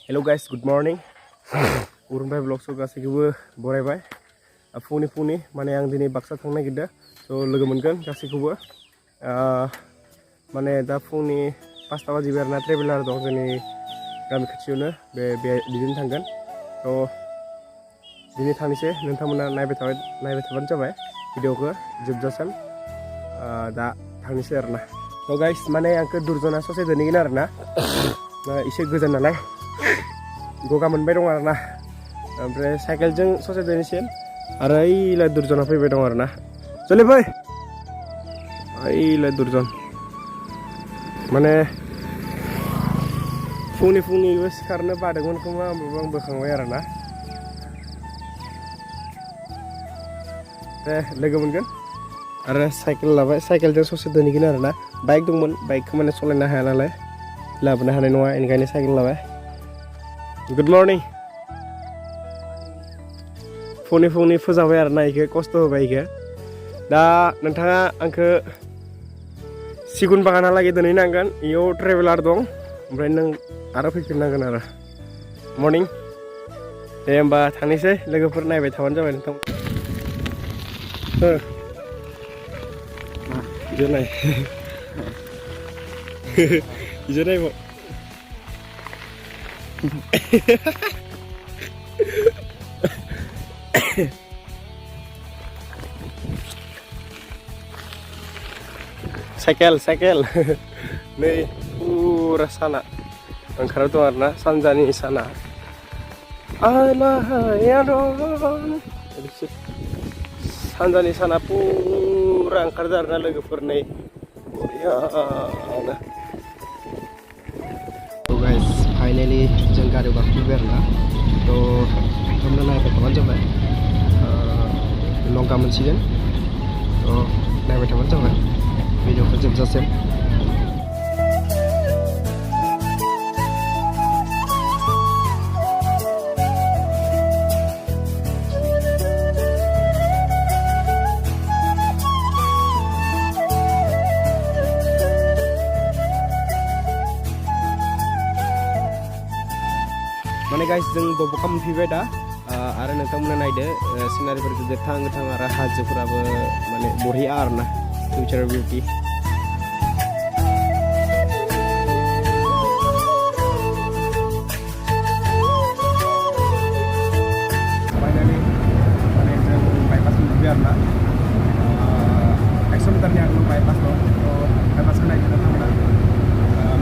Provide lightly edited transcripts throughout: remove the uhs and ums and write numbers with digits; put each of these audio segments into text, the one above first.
Hello guys, good morning. Urunbai vlog so गासैखौबो बरायबाय. फुंनि माने आं दिनै बाक्सा थांनो नागिरदों. So लोगो मोनगोन गासैखौबो. माने दा फुंनि 5 बाजिबाय आरोना ट्रेभेलार दं जोंनि गामि खाथियावनो बिदिनो थांगोन. So दिनै थांनोसै नोंथांमोना नायबाय थाबानो जाबाय भिडिअखौ जोबजासिम. दा थांनोसै आरोना. So guys माने आंखौ दुर्जना ससे दोनहैगोन आरोना. एसे गोजान नालाय गगा मोनबाय दं आरोना. ओमफ्राय साइकेलजों ससे दोनहैसै आरो ओइलाय दुर्जना फैबाय दं आरोना. जलि फै ओइलाय दुर्जन माने फुंनिबो सिखारनो बादोंमोन खोमा होमबाबो आं बोखांबाय आरोना. लोगो मोनगोन आरो साइकेल लाबाय साइकेलजों ससे दोनहैगोन आरोना. बाइक दंमोन बाइकखौ माने सालायनो हाया नालाय लाबोनो हानाय नङा बेनिखायनो साइकेल लाबाय. Good morning. फुंनि फोजाबाय आरोना इखो खस्थ' होबाय इखो. दा नोंथाङा आंखो सिगुन बागानालागै दोनहैनांगोन. इयाव ट्रेभेलार दं ओमफ्राय नों आरो फैफिननांगोन आरो. मर्निं दे होमबा थांनोसै लोगोफोर नायबाय थाबानो जाबाय नोंथां. इजो नाय इजो नायबाव साइकेल नै पुरा साना ओंखारना दं आरोना. सानजानि साना सानजानि साना पुरा ओंखारदों आरोना लोगोफोर नै बरियानो. So guys फाइनालि जों गारियाव गाखोफैबाय आरोना. तो नोंथांमोना नायबाय थाबानो जाबाय. लंका मोनसिगोन. तो नायबाय थाबानो जाबाय भिडिअखौ जोबजासिम. माने गाइस जों दब'खा मोनफैबाय दा. आरो नोंथांमोना नायदो सिनारिफोरखौ गोथां आरो हाजोफोराबो माने बरिया आरोना. Future beauty. फाइनालि माने जों बाइपास मोनफैबाय आरोना. 100 मिटारनि आगोलाव बाइपास दं. बाइपासखौ नायदो नोंथांमोना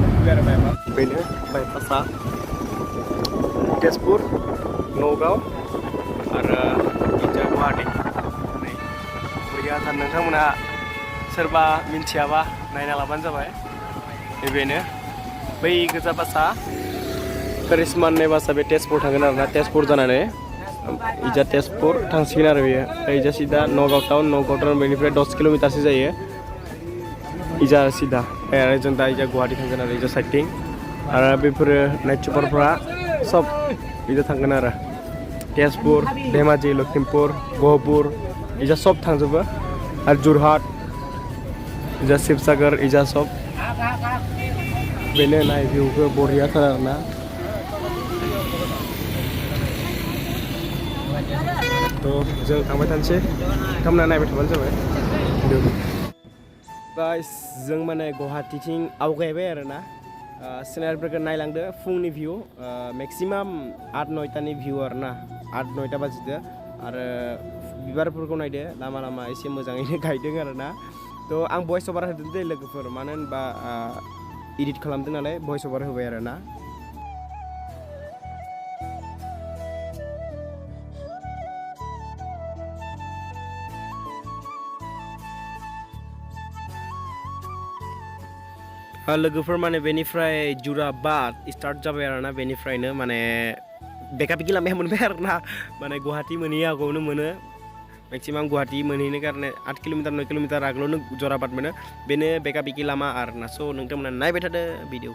मोनफैबाय आरो बाइपास. बेनो बाइपासा तेजपुर नगाव आरो इजा गुवाहाटी. बरियाथार. नोंथांमोना सोरबा मिन्थियाबा नायना लाबानो जाबाय. बेनो बै गोजा बासा करिश्मा होननाय बासा बे तेजपुर थांगोन आरोना. तेजपुर जानानै इजा तेजपुर थांसिगोन आरो बेयो. इजा सिदा नगाव टाउन बेनिफ्राय 10 किल'मिटारसो जायो इजा सिदा. आरो जों दा इजा गुवाहाटी थांगोन आरो इजा साइडथिं. आरो बेफोरो नाइट सुपारफ्रा सब इजा थांगोन आरो. तेजपुर धेमाजि लखिमपुर गहपुर इजा सब थांजोबो. आरो जरहाट इजा शिबसागर इजा सब. बेनो नाय भिउखौ बरियाथार आरोना. तो जों थांबाय थानोसै नोंथांमोना नायबाय थाबानो जाबाय. गाइस जों माने गुवाहाटीथिं आवगायबाय आरोना. सिनारिफोरखौ नायलांदो. फुंनि भिउ मेक्सिमाम 8-9टानि भिउ आरोना. 8-9टा बाजिदो. आरो बिबारफोरखौ नायदो. लामा एसे मोजाङैनो गायदों आरोना. तो आं भइस अभार होदों दे लोगोफोर. मानो होनबा एडिट खालामदों नालाय भइस अभार होबाय आरोना. लोगोफोर माने बेनिफ्राय जुराबाद स्टार्ट जाबाय आरोना. बेनिफ्रायनो माने बेका-बेकि लामाया मोनबाय आरोना. माने गुवाहाटी मोनहैयो आगोलावनो मोनो. मेक्सिमाम गुवाहाटी मोनहैनो कारणे 8 किल'मिटार 9 किल'मिटार आगोलावनो जराबाद मोनो. बेनो बेका-बेकि लामा आरोना. स' नोंथांमोना नायबाय थादो भिडिअ.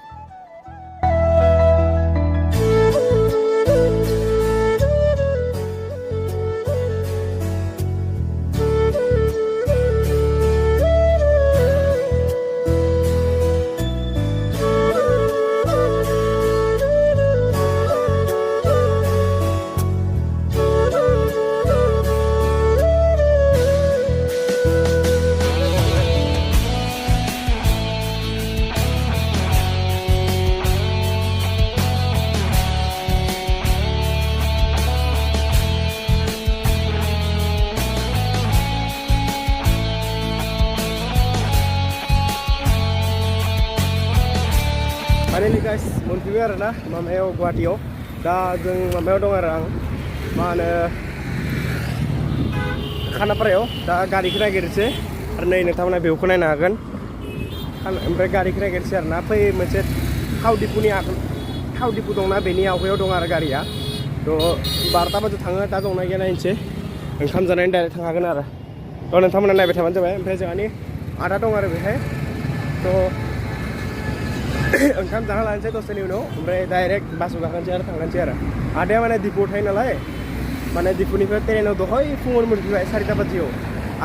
Finally guys, मोनफैबाय आरोना माबायाव गुवाहाटीयाव दा जों माबायाव दं आरो आं मा होनो खानापारायाव दा गारिखौ नागिरसै आरो नै नोंथांमोना बेवखौ नायनो हागोन ओमफ्राय गारिखौ नागिरसै आरोना फै मोनसे थाव दिपु दंना बेनि आवगायाव दं आरो गारिया थ' 12टा बाजियाव थाङो दा दंना गैया नायनोसै ओंखाम जानायनि डाइरेक्ट थांखागोन आरो थ' नोंथांमोना नायबाय थाबानो जाबाय ओमफ्राय जोंहानि आदा दं आरो बेहाय थ' ओंखाम जाना लानोसै दसेनि उनाव ओमफ्राय डाइरेक्ट बासआव गाखोनोसै आरो थांनोसै आरो आदाया माने दिपुआव थायो नालाय माने दिपुनिफ्राय ट्रेनाव दहाय फुङावनो मोनफैबाय 4टा बाजियाव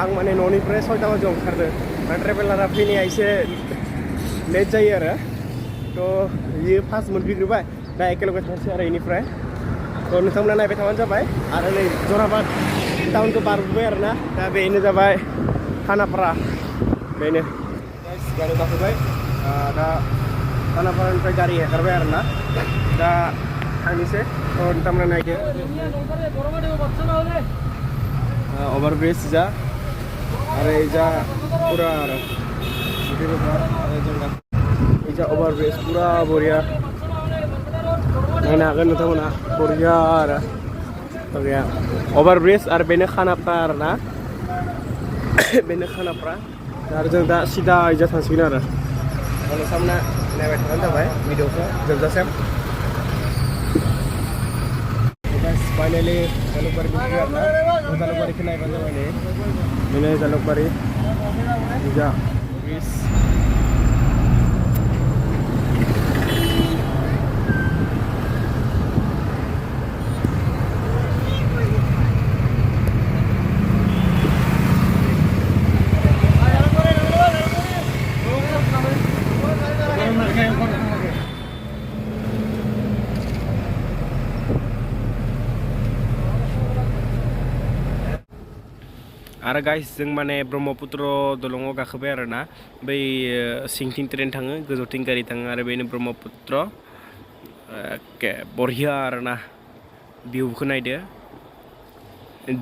आं माने न'निफ्राय 6टा बाजियाव ओंखारदों माने ट्रेभेलारा फैनाया एसे लेट जायो आरो थ' बियो फार्स्ट मोनफैग्रोबाय दा एखेलगे थांसै आरो बेनिफ्राय थ' नोंथांमोना नायबाय थाबानो जाबाय आरो नै जराबाद टाउनखौ बारबोबाय आरोना दा बेनो जाबाय खानापारा बेनो गारियाव गाखोबाय दा खानापारानिफ्राय गारि हेगारबाय आरोना दा थांनोसै थ' नोंथांमोना नायदो ओभारब्रिज जा आरो जा पुरा आरो जा ओभारब्रिज पुरा बरिया नायनो हागोन नोंथांमोना बरिया आरो बरिया ओभारब्रिज आरो बेनो खानापारा आरोना बेनो खानापारा आरो जों दा सिदा इजा थांसिगोन आरो नोंथांमोना नायबाय थाबानो जाबाय भिडिअखौ जोबजासिम फाइनालि जालुकबारि जालुकबारिखौ नायबानो जाबाय नै बेनो जालुकबारि जा ब्रिज आरो गाइस जों माने ब्रह्मपुत्र दलंआव गाखोबाय आरोना बै सिंथिं ट्रेन थाङो गोजौथिं गारि थाङो आरो बेनो ब्रह्मपुत्र बरिया आरोना भिउखौ नायदो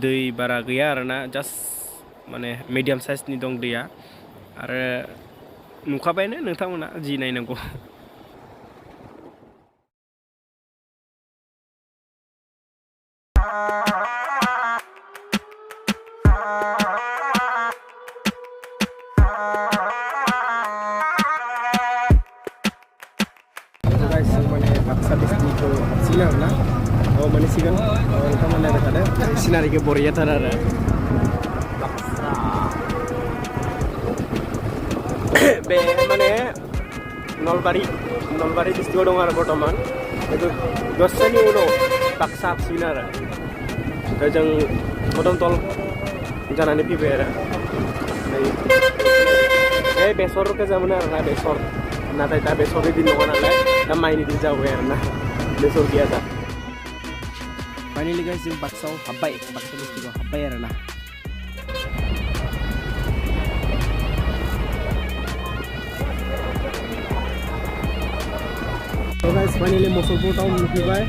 दै बारा गैया आरोना जास्ट माने मिडियाम साइजनि दं दैया आरो नुखाबायनो नोंथांमोना जि नायनांगौ बाक्सा डिस्ट्रिक्टखौ हाबसिगोन आरोना मोनहैसिगोन नोंथांमोना नायबाय थादो सिनारिखौ बरियाथार आरो बाक्सा बे माने नलबारि डिस्ट्रिक्टआव दं आरो बर्थमान खिन्थु दसेनि उनाव बाक्सा हाबसिगोन आरो जों कदमतल जानानै फैबाय आरो बे बेसर गोजामोन आरोना बेसर नाथाय दा बेसरनि दिन नङा नालाय दा माइनि दिन जाबाय आरोना बेसर गैया दा फाइनालि गाइस जों बाक्सायाव हाबबाय बाक्सा डिस्ट्रिक्टआव हाबबाय आरोना गाइस फाइनालि मुसलपुर टाउन मोनफैबाय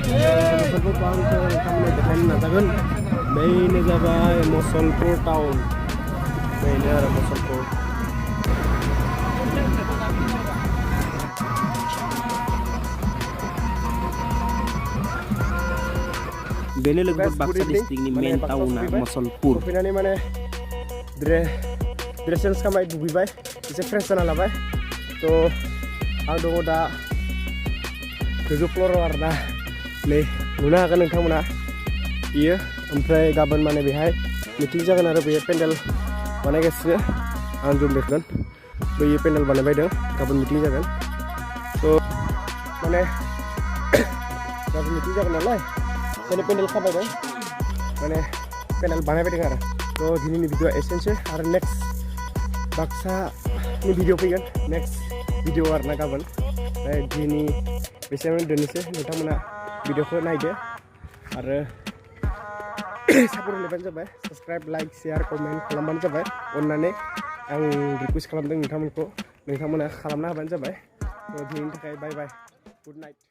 मुसलपुर टाउनखौ नोंथांमोना देखायनो नाजागोन बेनो जाबाय मुसलपुर टाउन बेनो आरो मुसलपुर बेनो लोगोसे बाक्सा डिस्ट्रिक्टनि मेन टाउना मुसलपुर फैनानै माने ड्रेस चेन्ज खालामबाय दुगैबाय एसे फ्रेस जाना लाबाय थ' आं दङ दा गोजौ फ्ल'राव आरोना नै नुनो हागोन नोंथांमोना बियो ओमफ्राय गाबोन माने बेहाय मिटिं जागोन आरो बे पेन्डेल बानायगासिनो आं जों बेखौन बैयो पेन्डेल बानायबायदों गाबोन मिटिं जागोन थ' माने गाबोन मिटिं जागोन नालाय बेखायनो पेन्डेल खाबायदों माने पेन्डेल बानायबायदों आरो थ' दिनैनि भिडिअआ एसेनोसै आरो नेक्स्ट बाक्सानि भिडिअ फैगोन नेक्स्ट भिडिअ आरोना गाबोन दिनै बेसेबां दोननोसै नोंथांमोना भिडिअखौ नायदो आरो सापर्ट होलायबानो जाबाय साबस्क्राइब लाइक शेयार कमेन्ट खालामबानो जाबाय अननानै आं रिकुवेस्ट खालामदों नोंथांमोना खालामना होबानो जाबाय दिनैनि थाखाय बाय बाय गुड नाइट